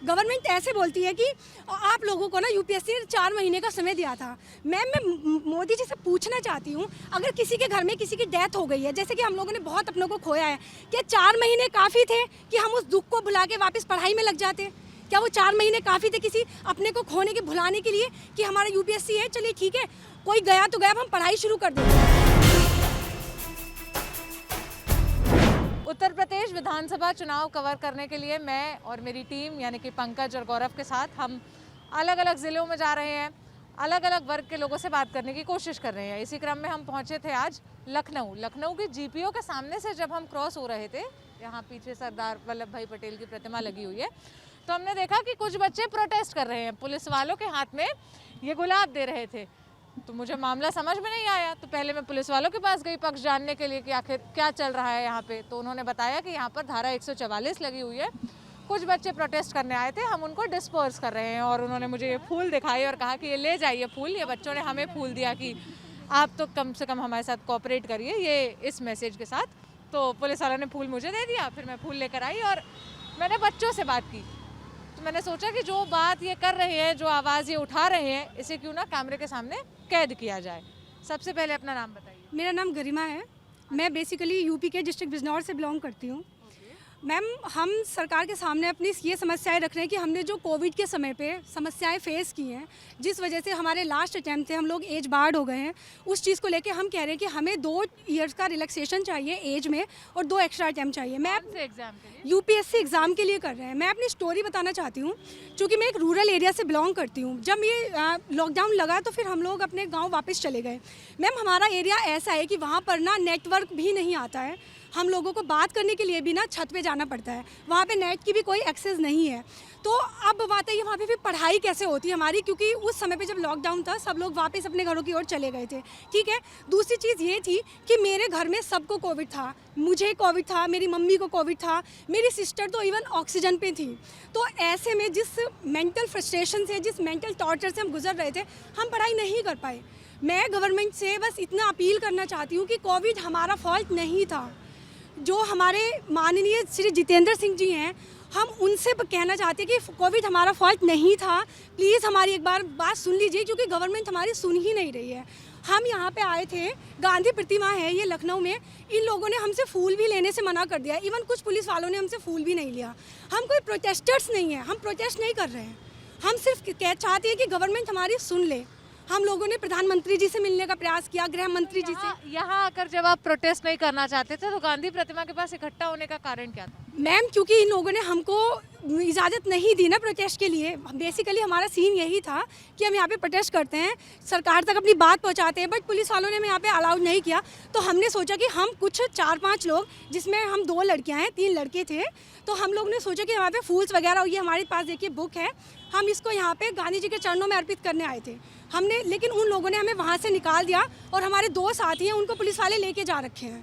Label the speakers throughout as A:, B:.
A: Government ऐसे बोलती है कि आप लोगों को ना यूपीएससी ने 4 महीने का समय दिया था। मैम मैं मोदी जी से पूछना चाहती हूँ, अगर किसी के घर में किसी की डेथ हो गई है, जैसे कि हम लोगों ने बहुत अपनों को खोया है, क्या 4 महीने काफ़ी थे कि हम उस दुख को भुला के वापस पढ़ाई में लग जाते? क्या वो 4 महीने काफ़ी थे किसी अपने को खोने के भुलाने के लिए कि हमारा यूपीएससी है, चलिए ठीक है, कोई गया तो गया, अब हम पढ़ाई शुरू कर देंगे।
B: उत्तर प्रदेश विधानसभा चुनाव कवर करने के लिए मैं और मेरी टीम यानी कि पंकज और गौरव के साथ हम अलग अलग ज़िलों में जा रहे हैं, अलग अलग वर्ग के लोगों से बात करने की कोशिश कर रहे हैं। इसी क्रम में हम पहुंचे थे आज लखनऊ के जीपीओ के सामने से जब हम क्रॉस हो रहे थे, यहाँ पीछे सरदार वल्लभ भाई पटेल की प्रतिमा लगी हुई है, तो हमने देखा कि कुछ बच्चे प्रोटेस्ट कर रहे हैं, पुलिस वालों के हाथ में ये गुलाब दे रहे थे। तो मुझे मामला समझ में नहीं आया, तो पहले मैं पुलिस वालों के पास गई पक्ष जानने के लिए कि आखिर क्या चल रहा है यहाँ पे। तो उन्होंने बताया कि यहाँ पर धारा 144 लगी हुई है, कुछ बच्चे प्रोटेस्ट करने आए थे, हम उनको डिस्पर्स कर रहे हैं। और उन्होंने मुझे ये फूल दिखाए और कहा कि ये ले जाइए फूल। ये बच्चों ने हमें फूल दिया कि आप तो कम से कम हमारे साथ कोऑपरेट करिए ये इस मैसेज के साथ। तो पुलिस वालों ने फूल मुझे दे दिया, फिर मैं फूल लेकर आई और मैंने बच्चों से बात की। तो मैंने सोचा कि जो बात ये कर रहे हैं, जो आवाज़ ये उठा रहे हैं, इसे क्यों ना कैमरे के सामने कैद किया जाए। सबसे पहले अपना नाम बताइए।
A: मेरा नाम गरिमा है, मैं बेसिकली यूपी के डिस्ट्रिक्ट बिजनौर से बिलोंग करती हूँ। मैम हम सरकार के सामने अपनी ये समस्याएं रख रहे हैं कि हमने जो कोविड के समय पे समस्याएं फेस की हैं, जिस वजह से हमारे लास्ट अटैम्प्ट थे, हम लोग एज बार्ड हो गए हैं, उस चीज़ को लेके हम कह रहे हैं कि हमें 2 ईयर्स का रिलैक्सेशन चाहिए एज में और 2 एक्स्ट्रा अटैम्प्ट चाहिए। मैं
B: एग्जाम के लिए
A: यूपीएससी एग्ज़ाम के लिए कर रहे हैं। मैं अपनी स्टोरी बताना चाहती हूँ, क्योंकि मैं एक रूरल एरिया से बिलोंग करती हूँ। जब ये लॉकडाउन लगा तो फिर हम लोग अपने गाँव वापस चले गए। मैम हमारा एरिया ऐसा है कि वहाँ पर ना नेटवर्क भी नहीं आता है, हम लोगों को बात करने के लिए भी ना छत पे जाना पड़ता है, वहाँ पे नेट की भी कोई एक्सेस नहीं है। तो अब बात है कि वहाँ पे फिर पढ़ाई कैसे होती है हमारी, क्योंकि उस समय पे जब लॉकडाउन था सब लोग वापस अपने घरों की ओर चले गए थे। ठीक है, दूसरी चीज़ ये थी कि मेरे घर में सबको कोविड था, मुझे कोविड था, मेरी मम्मी को कोविड था, मेरी सिस्टर तो इवन ऑक्सीजन पे थी। तो ऐसे में जिस मेंटल फ्रस्ट्रेशन से, जिस मेंटल टॉर्चर से हम गुजर रहे थे, हम पढ़ाई नहीं कर पाए। मैं गवर्नमेंट से बस इतना अपील करना चाहती हूँ कि कोविड हमारा फॉल्ट नहीं था। जो हमारे माननीय श्री जितेंद्र सिंह जी हैं, हम उनसे कहना चाहते हैं कि कोविड हमारा फॉल्ट नहीं था, प्लीज़ हमारी एक बार बात सुन लीजिए, क्योंकि गवर्नमेंट हमारी सुन ही नहीं रही है। हम यहाँ पे आए थे, गांधी प्रतिमा है ये लखनऊ में, इन लोगों ने हमसे फूल भी लेने से मना कर दिया, इवन कुछ पुलिस वालों ने हमसे फूल भी नहीं लिया। हम कोई प्रोटेस्टर्स नहीं हैं, हम प्रोटेस्ट नहीं कर रहे हैं, हम सिर्फ चाहते हैं कि गवर्नमेंट हमारी सुन ले। हम लोगों ने प्रधानमंत्री जी से मिलने का प्रयास किया, गृह मंत्री जी से।
B: यहाँ आकर जब आप प्रोटेस्ट नहीं करना चाहते थे तो गांधी प्रतिमा के पास इकट्ठा होने का कारण क्या था?
A: मैम क्योंकि इन लोगों ने हमको इजाज़त नहीं दी ना प्रोटेस्ट के लिए। बेसिकली हमारा सीन यही था कि हम यहाँ पे प्रोटेस्ट करते हैं, सरकार तक अपनी बात पहुँचाते हैं, बट पुलिस वालों ने हमें यहाँ पे अलाउड नहीं किया। तो हमने सोचा कि हम कुछ 4-5 लोग, जिसमें हम 2 लड़कियाँ हैं, 3 लड़के थे, तो हम लोग ने सोचा कि यहाँ पे फूल्स वगैरह, ये हमारे पास देखिए बुक है, हम इसको यहाँ पे गांधी जी के चरणों में अर्पित करने आए थे हमने। लेकिन उन लोगों ने हमें वहाँ से निकाल दिया और हमारे 2 साथी हैं, उनको पुलिस वाले लेके जा रखे हैं।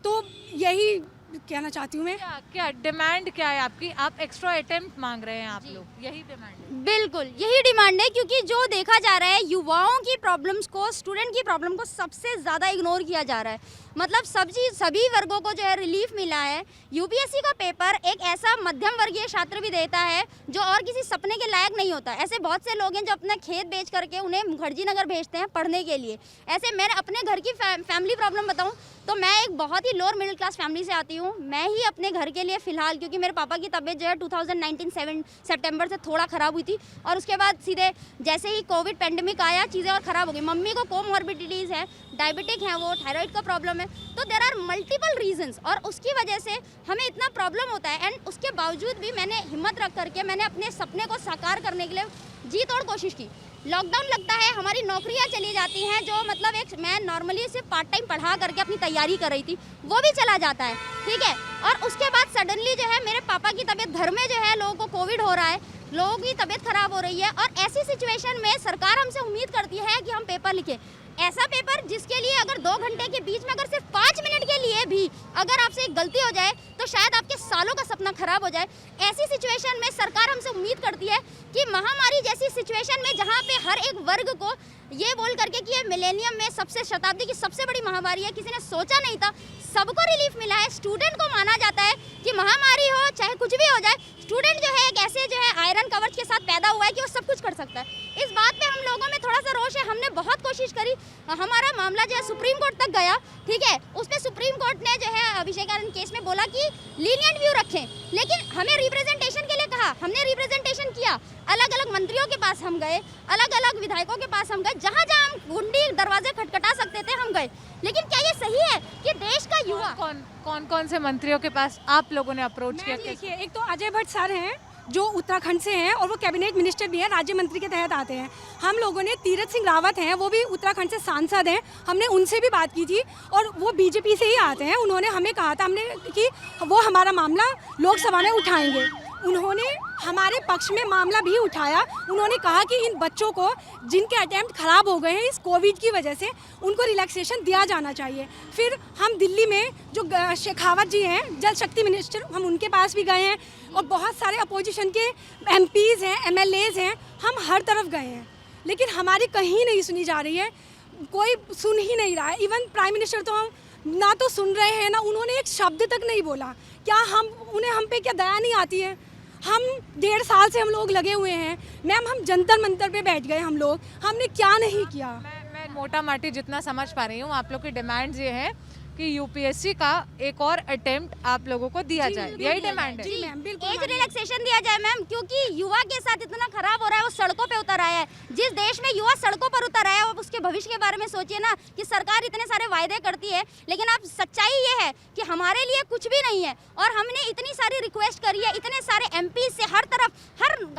A: तो यही कहना चाहती हूँ मैं।
B: क्या डिमांड क्या है आपकी? आप एक्स्ट्रा अटेम्प्ट मांग रहे हैं आप लोग, यही डिमांड है?
C: बिल्कुल यही डिमांड है, क्योंकि जो देखा जा रहा है युवाओं की प्रॉब्लम्स को, स्टूडेंट की प्रॉब्लम को सबसे ज़्यादा इग्नोर किया जा रहा है। मतलब सभी वर्गों को जो है रिलीफ मिला है। यूपीएससी का पेपर एक ऐसा मध्यम वर्गीय छात्र भी देता है जो और किसी सपने के लायक नहीं होता। ऐसे बहुत से लोग हैं जो अपना खेत बेच करके उन्हें मुखर्जी नगर भेजते हैं पढ़ने के लिए। ऐसे मैं अपने घर की फैमिली प्रॉब्लम बताऊं तो मैं एक बहुत ही लोअर मिडिल क्लास फैमिली से आती हूँ। मैं ही अपने घर के लिए फ़िलहाल, क्योंकि मेरे पापा की तबीयत जो है 2019 सितंबर से थोड़ा ख़राब हुई थी, और उसके बाद सीधे जैसे ही कोविड पेंडेमिक आया चीज़ें और ख़राब हो गई। मम्मी को कोमॉर्बिडिटीज़ है, डायबिटिक है, वो थायराइड का प्रॉब्लम है, तो देयर आर मल्टीपल रीजंस, और उसकी वजह से हमें इतना प्रॉब्लम होता है। एंड उसके बावजूद भी मैंने हिम्मत रख करके मैंने अपने सपने को साकार करने के लिए जी तोड़ कोशिश की। लॉकडाउन लगता है, हमारी नौकरियां चली जाती हैं, जो मतलब एक मैं नॉर्मली सिर्फ पार्ट टाइम पढ़ा करके अपनी तैयारी कर रही थी, वो भी चला जाता है। ठीक है, और उसके बाद सडनली जो है मेरे पापा की तबीयत, घर में जो है लोगों को कोविड हो रहा है, लोगों की तबीयत खराब हो रही है, और ऐसी सिचुएशन में सरकार हमसे उम्मीद करती है कि हम पेपर लिखें। ऐसा पेपर जिसके लिए अगर 2 घंटे के बीच में अगर सिर्फ 5 मिनट के लिए भी अगर आपसे एक गलती हो जाए तो शायद आपके सालों का सपना खराब हो जाए। ऐसी सिचुएशन में सरकार हमसे उम्मीद करती है कि महामारी जैसी सिचुएशन में जहाँ पे हर एक वर्ग को ये बोल करके कि ये मिलेनियम में शताब्दी की सबसे बड़ी महामारी है, किसी ने सोचा नहीं था, सबको रिलीफ मिला है। स्टूडेंट को माना जाता है कि महामारी हो चाहे कुछ भी हो जाए, स्टूडेंट जो है एक ऐसे जो है पड़ा हुआ है कि वो सब कुछ कर सकता है। इस बात पे हम लोगों में थोड़ा सा रोष है। हमने बहुत कोशिश करी, हमारा मामला जो है सुप्रीम कोर्ट तक गया, ठीक है, उसमें सुप्रीम कोर्ट ने जो है अभिषेक आनंद केस में बोला कि लीनियंट व्यू रखें, लेकिन हमें रिप्रेजेंटेशन के लिए कहा, हमने रिप्रेजेंटेशन किया, अलग अलग मंत्रियों के पास हम गए, अलग अलग विधायकों के पास हम गए, जहाँ जहाँ हम गुंडी दरवाजे खटखटा सकते थे हम गए। लेकिन क्या ये सही है कि देश का युवा
B: कौन से मंत्रियों के पास आप लोगों ने अप्रोच किया?
A: देखिए, एक तो अजय भट्ट सर हैं जो उत्तराखंड से हैं और वो कैबिनेट मिनिस्टर भी हैं, राज्य मंत्री के तहत आते हैं। हम लोगों ने तीरथ सिंह रावत हैं, वो भी उत्तराखंड से सांसद हैं, हमने उनसे भी बात की थी और वो बीजेपी से ही आते हैं। उन्होंने हमें कहा था कि वो हमारा मामला लोकसभा में उठाएंगे। उन्होंने हमारे पक्ष में मामला भी उठाया। उन्होंने कहा कि इन बच्चों को जिनके अटेम्प्ट ख़राब हो गए हैं इस कोविड की वजह से, उनको रिलैक्सेशन दिया जाना चाहिए। फिर हम दिल्ली में जो शेखावत जी हैं जल शक्ति मिनिस्टर, हम उनके पास भी गए हैं और बहुत सारे अपोजिशन के एमपीज़ हैं, एमएलएज़ हैं, हम हर तरफ गए हैं, लेकिन हमारी कहीं नहीं सुनी जा रही है, कोई सुन ही नहीं रहा है। इवन प्राइम मिनिस्टर तो हम ना तो सुन रहे हैं ना उन्होंने एक शब्द तक नहीं बोला। क्या हम पे क्या दया नहीं आती है? हम 1.5 साल से हम लोग लगे हुए हैं मैम, हम जंतर मंतर पे बैठ गए हम लोग, हमने क्या नहीं किया।
B: मैं मोटा माटी जितना समझ पा रही हूँ, आप लोग की डिमांड्स ये है कि यूपीएससी का एक और अटेम्प्ट आप लोगों को दिया जाए, यही डिमांड है?
A: जी मैम, बिल्कुल।
C: एज रिलैक्सेशन दिया जाए मैम, क्योंकि युवा के साथ इतना खराब हो रहा है, वो सड़कों पे उतर आया है। जिस देश में युवा सड़कों पर उतर आया है, उसके भविष्य के बारे में सोचिए ना कि सरकार इतने सारे वायदे करती है, लेकिन अब सच्चाई ये है कि हमारे लिए कुछ भी नहीं है। और हमने इतनी सारी रिक्वेस्ट करी है, इतने सारे एमपी से हर तरफ,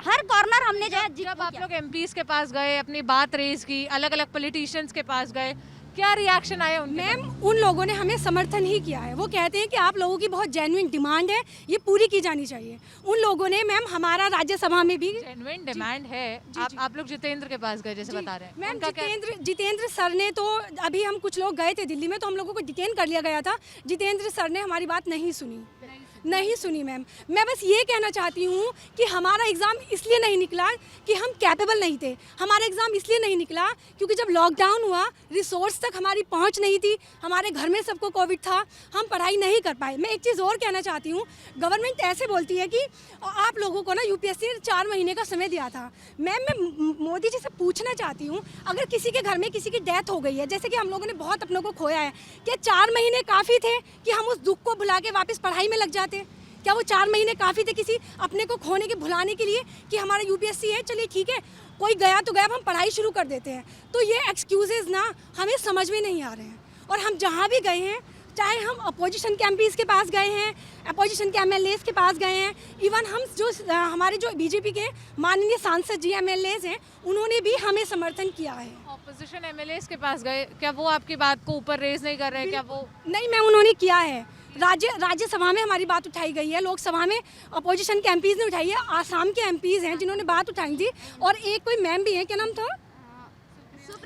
C: हर कॉर्नर हमने जो है।
B: जब आप लोग एमपीज के पास गए, अपनी बात रेज की, अलग अलग पॉलिटिशियंस के पास गए, क्या रिएक्शन आया उनके?
A: मैम, उन लोगों ने हमें समर्थन ही किया है। वो कहते हैं कि आप लोगों की बहुत जेन्युइन डिमांड है, ये पूरी की जानी चाहिए। उन लोगों ने मैम हमारा राज्यसभा में भी
B: जेन्युइन डिमांड है। आप लोग जितेंद्र के पास गए जैसे बता रहे हैं
A: मैम। जितेंद्र सर ने तो, अभी हम कुछ लोग गए थे दिल्ली में तो हम लोगों को डिटेन कर लिया गया था। जितेंद्र सर ने हमारी बात नहीं सुनी मैम। मैं बस ये कहना चाहती हूँ कि हमारा एग्ज़ाम इसलिए नहीं निकला कि हम कैपेबल नहीं थे, हमारा एग्ज़ाम इसलिए नहीं निकला क्योंकि जब लॉकडाउन हुआ रिसोर्स तक हमारी पहुँच नहीं थी, हमारे घर में सबको कोविड था, हम पढ़ाई नहीं कर पाए। मैं एक चीज़ और कहना चाहती हूँ, गवर्नमेंट ऐसे बोलती है कि आप लोगों को ना यूपीएससी ने 4 महीने का समय दिया था। मैम, मैं मोदी जी से पूछना चाहती हूँ, अगर किसी के घर में किसी की डेथ हो गई है, जैसे कि हम लोगों ने बहुत अपनों को खोया है, क्या 4 महीने काफ़ी थे कि हम उस दुख को भुला के वापस पढ़ाई में लग जाते? क्या वो 4 महीने काफ़ी थे किसी अपने को खोने के भुलाने के लिए कि हमारा यूपीएससी है, चलिए ठीक है, कोई गया तो गया, अब हम पढ़ाई शुरू कर देते हैं? तो ये एक्सक्यूजेज ना हमें समझ में नहीं आ रहे हैं। और हम जहाँ भी गए हैं, चाहे हम अपोजिशन के एमपीज़ के पास गए हैं, अपोजिशन के एमएलएज़ के पास गए हैं, इवन हम जो हमारे जो बीजेपी के माननीय सांसद जी एमएलएज़ हैं, उन्होंने भी हमें समर्थन किया है।
B: ऑपोजिशन एमएलएज़ के पास गए, क्या वो आपकी बात को ऊपर रेज नहीं कर रहे? क्या वो
A: नहीं मैम, उन्होंने किया है। राज्यसभा में हमारी बात उठाई गई है, लोकसभा में अपोजिशन के एमपीज़ ने उठाई है। आसाम के एमपीज़ हैं जिन्होंने बात उठाई थी, और एक कोई मैम भी है, क्या नाम था?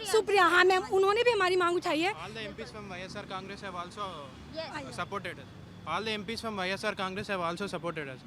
A: सुप्रिया। हाँ मैम, उन्होंने भी हमारी मांग उठाई है।
D: All the MPs from YSR Congress have also supported us. All the MPs from YSR Congress have also supported us.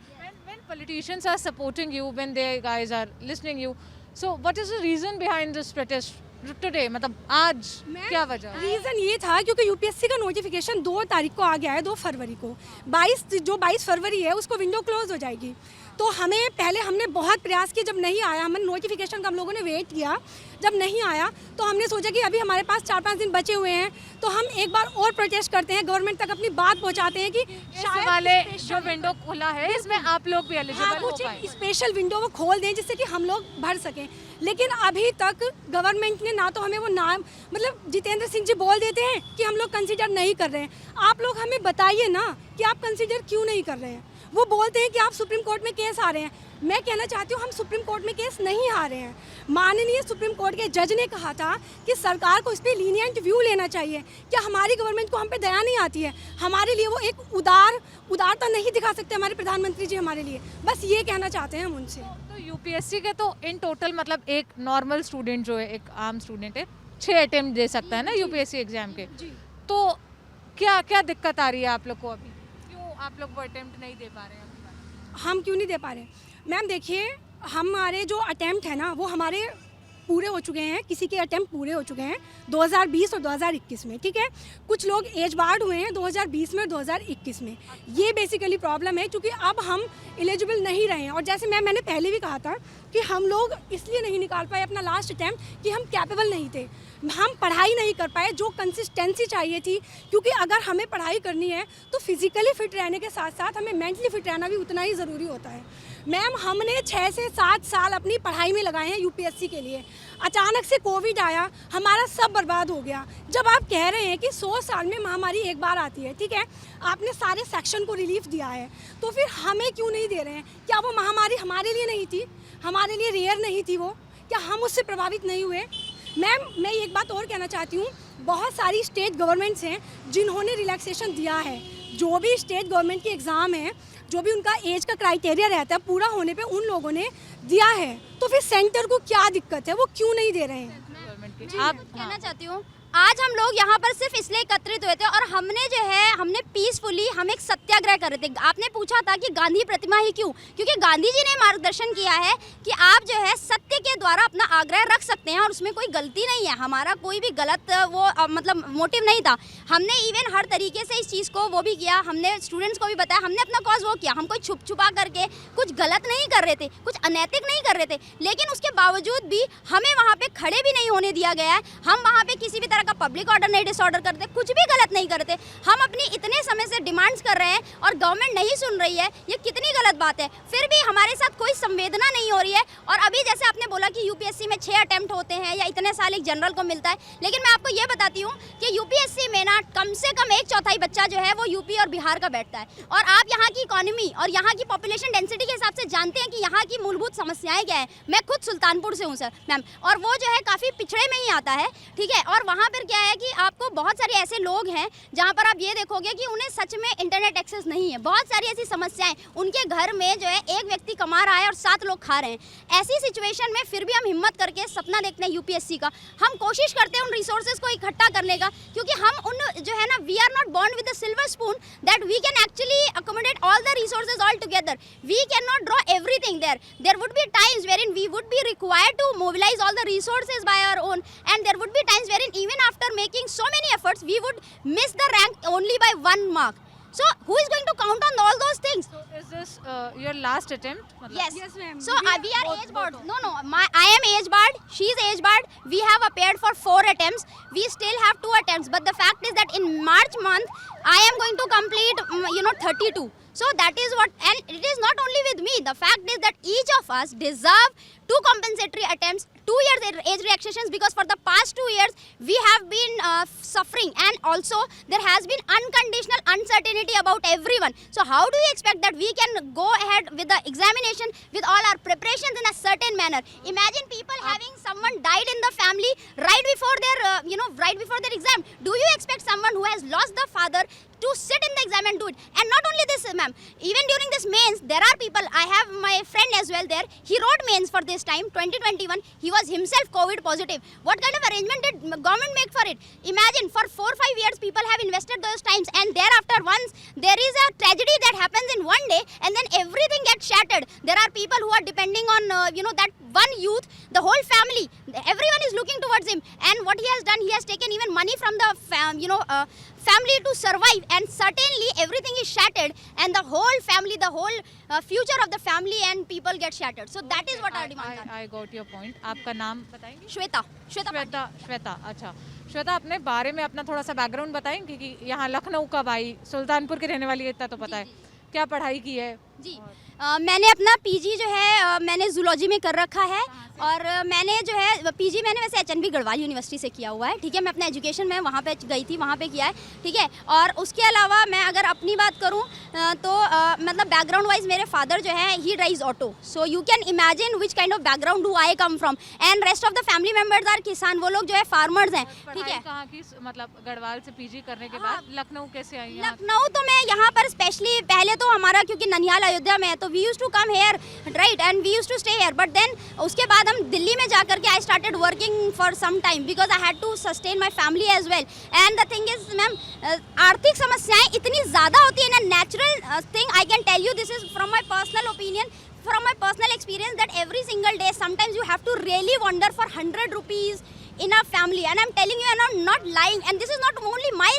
B: when politicians are supporting you, when they guys are listening you, so what is the reason behind this protest today? मतलब आज क्या वजह?
A: Reason ये था क्योंकि UPSC का notification 2 तारीख को आ गया है, 2 फरवरी को। 22 फरवरी है उसको विंडो क्लोज हो जाएगी। तो हमने बहुत प्रयास किए, जब नहीं आया, हमने नोटिफिकेशन का हम लोगों ने वेट किया, जब नहीं आया तो हमने सोचा कि अभी हमारे पास 4-5 दिन बचे हुए हैं, तो हम एक बार और प्रोटेस्ट करते हैं, गवर्नमेंट तक अपनी बात पहुंचाते हैं कि
B: शायद वाले जो विंडो खोला है इसमें आप लोग भी एलिजिबल हो
A: कुछ
B: पाए।
A: स्पेशल विंडो वो खोल दें जिससे कि हम लोग भर सकें। लेकिन अभी तक गवर्नमेंट ने ना तो हमें वो नाम, मतलब जितेंद्र सिंह जी बोल देते हैं कि हम लोग कंसीडर नहीं कर रहे हैं। आप लोग हमें बताइए ना कि आप कंसीडर क्यों नहीं कर रहे हैं। वो बोलते हैं कि आप सुप्रीम कोर्ट में केस आ रहे हैं। मैं कहना चाहती हूँ, हम सुप्रीम कोर्ट में केस नहीं आ रहे हैं। माननीय सुप्रीम कोर्ट के जज ने कहा था कि सरकार को इस पर लीनियंट व्यू लेना चाहिए। क्या हमारी गवर्नमेंट को हम पे दया नहीं आती है? हमारे लिए वो एक उदारता नहीं दिखा सकते हमारे प्रधानमंत्री जी हमारे लिए? बस ये कहना चाहते हैं हम उनसे।
B: तो यूपीएससी के तो इन टोटल मतलब एक नॉर्मल स्टूडेंट जो है, एक आम स्टूडेंट है, 6 अटेम्प्ट दे सकता है ना यूपीएससी एग्जाम के। तो क्या क्या दिक्कत आ रही है आप लोग को अभी? क्यों आप लोग वो अटेम्प्ट नहीं दे पा रहे हैं?
A: हम क्यों नहीं दे पा रहे? मैम देखिए, हमारे जो अटेम्प्ट है ना वो हमारे पूरे हो चुके हैं, किसी के अटेम्प्ट पूरे हो चुके हैं 2020 और 2021 में, ठीक है। कुछ लोग एज बार्ड हुए हैं 2020 में और 2021 में। ये बेसिकली प्रॉब्लम है क्योंकि अब हम एलिजिबल नहीं रहे हैं। और जैसे मैंने पहले भी कहा था कि हम लोग इसलिए नहीं निकाल पाए अपना लास्ट अटैम्प्ट कि हम कैपेबल नहीं थे, हम पढ़ाई नहीं कर पाए जो कंसिस्टेंसी चाहिए थी, क्योंकि अगर हमें पढ़ाई करनी है तो फिज़िकली फिट रहने के साथ साथ हमें मेंटली फिट रहना भी उतना ही ज़रूरी होता है। मैम हमने 6 से 7 साल अपनी पढ़ाई में लगाए हैं यूपीएससी के लिए, अचानक से कोविड आया, हमारा सब बर्बाद हो गया। जब आप कह रहे हैं कि 100 साल में महामारी एक बार आती है, ठीक है, आपने सारे सेक्शन को रिलीफ दिया है, तो फिर हमें क्यों नहीं दे रहे हैं? क्या वो महामारी हमारे लिए नहीं थी, हमारे लिए रेयर नहीं थी वो? क्या हम उससे प्रभावित नहीं हुए? मैम मैं एक बात और कहना चाहती हूँ, बहुत सारी स्टेट गवर्नमेंट्स हैं जिन्होंने रिलैक्सेशन दिया है। जो भी स्टेट गवर्नमेंट के एग्ज़ाम है, जो भी उनका एज का क्राइटेरिया रहता है पूरा होने पे उन लोगों ने दिया है, तो फिर सेंटर को क्या दिक्कत है, वो क्यों नहीं दे रहे हैं?
C: आप कहना चाहती हूँ, आज हम लोग यहाँ पर सिर्फ इसलिए एकत्रित हुए थे और हमने पीसफुली हम एक सत्याग्रह कर रहे थे। आपने पूछा था कि गांधी प्रतिमा ही क्यों? क्योंकि गांधी जी ने मार्गदर्शन किया है कि आप जो है सत्य के द्वारा अपना आग्रह रख सकते हैं और उसमें कोई गलती नहीं है, हमारा कोई भी गलत मतलब मोटिव नहीं था। हमने इवन हर तरीके से इस चीज़ को वो भी किया, हमने स्टूडेंट्स को भी बताया, हमने अपना कॉज वो किया, हम कोई छुप छुपा करके कुछ गलत नहीं कर रहे थे, कुछ अनैतिक नहीं कर रहे थे, लेकिन उसके बावजूद भी हमें वहाँ पे खड़े भी नहीं होने दिया गया है। हम वहाँ पे किसी भी तरह का पब्लिक ऑर्डर नहीं डिसऑर्डर करते, कुछ भी गलत नहीं करते। हम अपनी इतने समय से डिमांड्स कर रहे हैं और गवर्नमेंट नहीं सुन रही है, ये कितनी गलत बात है। फिर भी हमारे साथ कोई संवेदना नहीं हो रही है। और अभी जैसे आपने बोला कि यूपीएससी में 6 अटेम्प्ट होते हैं या इतने साल एक जनरल को मिलता है, लेकिन मैं आपको ये बताती हूँ कि यूपीएससी में ना कम से कम 1/4 बच्चा जो है वो यूपी और बिहार का बैठता है। और आप यहाँ की इकोनॉमी और यहाँ की पॉपुलेशन डेंसिटी के हिसाब से जानते हैं कि यहाँ की मूलभूत समस्याएं क्या है। मैं खुद सुल्तानपुर से हूँ सर मैम, और वो जो है काफ़ी पिछड़े में ही आता है, ठीक है। और वहाँ पर क्या है कि आपको बहुत सारे ऐसे लोग हैं जहाँ पर आप ये देखोगे कि उन्हें सच में इंटरनेट एक्सेस नहीं है। बहुत सारी ऐसी समस्याएं, उनके घर में जो है एक व्यक्ति कमा रहा है और 7 लोग खा रहे हैं। ऐसी सिचुएशन में फिर भी हम हिम्मत करके सपना देखते हैं यूपीएससी का, हम कोशिश करते हैं उन रिसोर्सेज को इकट्ठा करने का, क्योंकि हम उन जो है ना, we are not born with the silver spoon that we can actually accommodate all the resources all together. We can not draw everything there would be times wherein we would be required to mobilize all the resources by our own, and there would be times wherein even after making so many efforts we would miss the rank only by 1 mark. So who is going to count on all those things?
B: So is this your last attempt?
C: Yes.
A: Yes, ma'am.
C: So we are age barred. No. I am age barred. She is age barred. We have appeared for 4 attempts. We still have 2 attempts. But the fact is that in March month, I am going to complete, 32. So that is what, and it is not only with me. The fact is that each of us deserve 2 compensatory attempts, 2 years age relaxations, because for the past 2 years we have been suffering, and also there has been unconditional uncertainty about everyone. So how do you expect that we can go ahead with the examination with all our preparations in a certain manner? Imagine people having someone died in the family right before their right before their exam. Do you expect someone who has lost the father to sit in the exam and do it? And not only this, ma'am, even during this mains there are people, I have my friend as well there, he wrote mains for this time 2021, he was himself COVID positive. What kind of arrangement did government make for it? Imagine, for 4-5 years people have invested those times, and thereafter once there is a tragedy that happens in one day and then everything gets shattered. There are people who are depending on that one youth, the whole family, everyone is looking towards him, and what he has done, he has taken even money from the family to survive, and certainly everything is shattered, and the whole family, the whole future of the family and people get shattered. So that is what our demand are.
B: I got your point. आपका नाम बताएंगे?
C: श्वेता
B: श्वेता, अच्छा श्वेता, अपने बारे में अपना थोड़ा सा बैकग्राउंड बताएंगे कि यहाँ लखनऊ कब आई, सुल्तानपुर की रहने वाली है, इतना तो पता है, क्या पढ़ाई की है?
C: जी मैंने अपना पीजी जो है मैंने जूलॉजी में कर रखा है, और मैंने जो है पीजी मैंने वैसे एचएनबी गढ़वाल यूनिवर्सिटी से किया हुआ है, ठीक है। मैं अपना एजुकेशन में वहाँ पे गई थी, वहाँ पे किया है, ठीक है। और उसके अलावा मैं अगर अपनी बात करूँ तो मतलब बैकग्राउंड वाइज मेरे फादर जो है he drives auto, so you can imagine which kind of background who I come from, and rest of the family members are kisan, वो लोग जो है फार्मर्स हैं, ठीक है।
B: कहाँ की, मतलब गढ़वाल से पीजी करने के बाद लखनऊ कैसे आई?
C: लखनऊ तो मैं यहाँ पर स्पेशली, पहले तो हमारा क्योंकि ननिहाल अयोध्या में है, तो we used to come here, right, and we used to stay here, but then उसके बाद हम दिल्ली में जाकर के I started working for some time because I had to sustain my family as well. And the thing is ma'am, आर्थिक समस्याएं इतनी ज़्यादा होती है ना, natural thing, I can tell you, this is from my personal opinion, from my personal experience, that every single day sometimes you have to really wander for 100 rupees, in a family, and I'm telling you, and I'm not lying, and this is not only my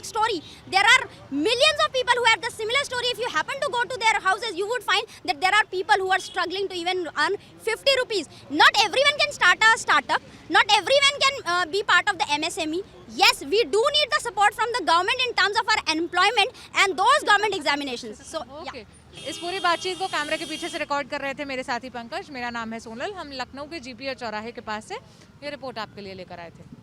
C: story. There are millions of people who have the similar story. If you happen to go to their houses, you would find that there are people who are struggling to even earn 50 rupees. Not everyone can start a startup, not everyone can be part of the MSME. Yes, we do need the support from the government in terms of our employment and those government examinations. So
B: okay इस पूरी बातचीत को कैमरे के पीछे से record कर रहे थे मेरे साथी पंकज। मेरा नाम है सोनल। हम लखनऊ के GPO चौराहे के पास से ये रिपोर्ट आपके लिए लेकर आए थे।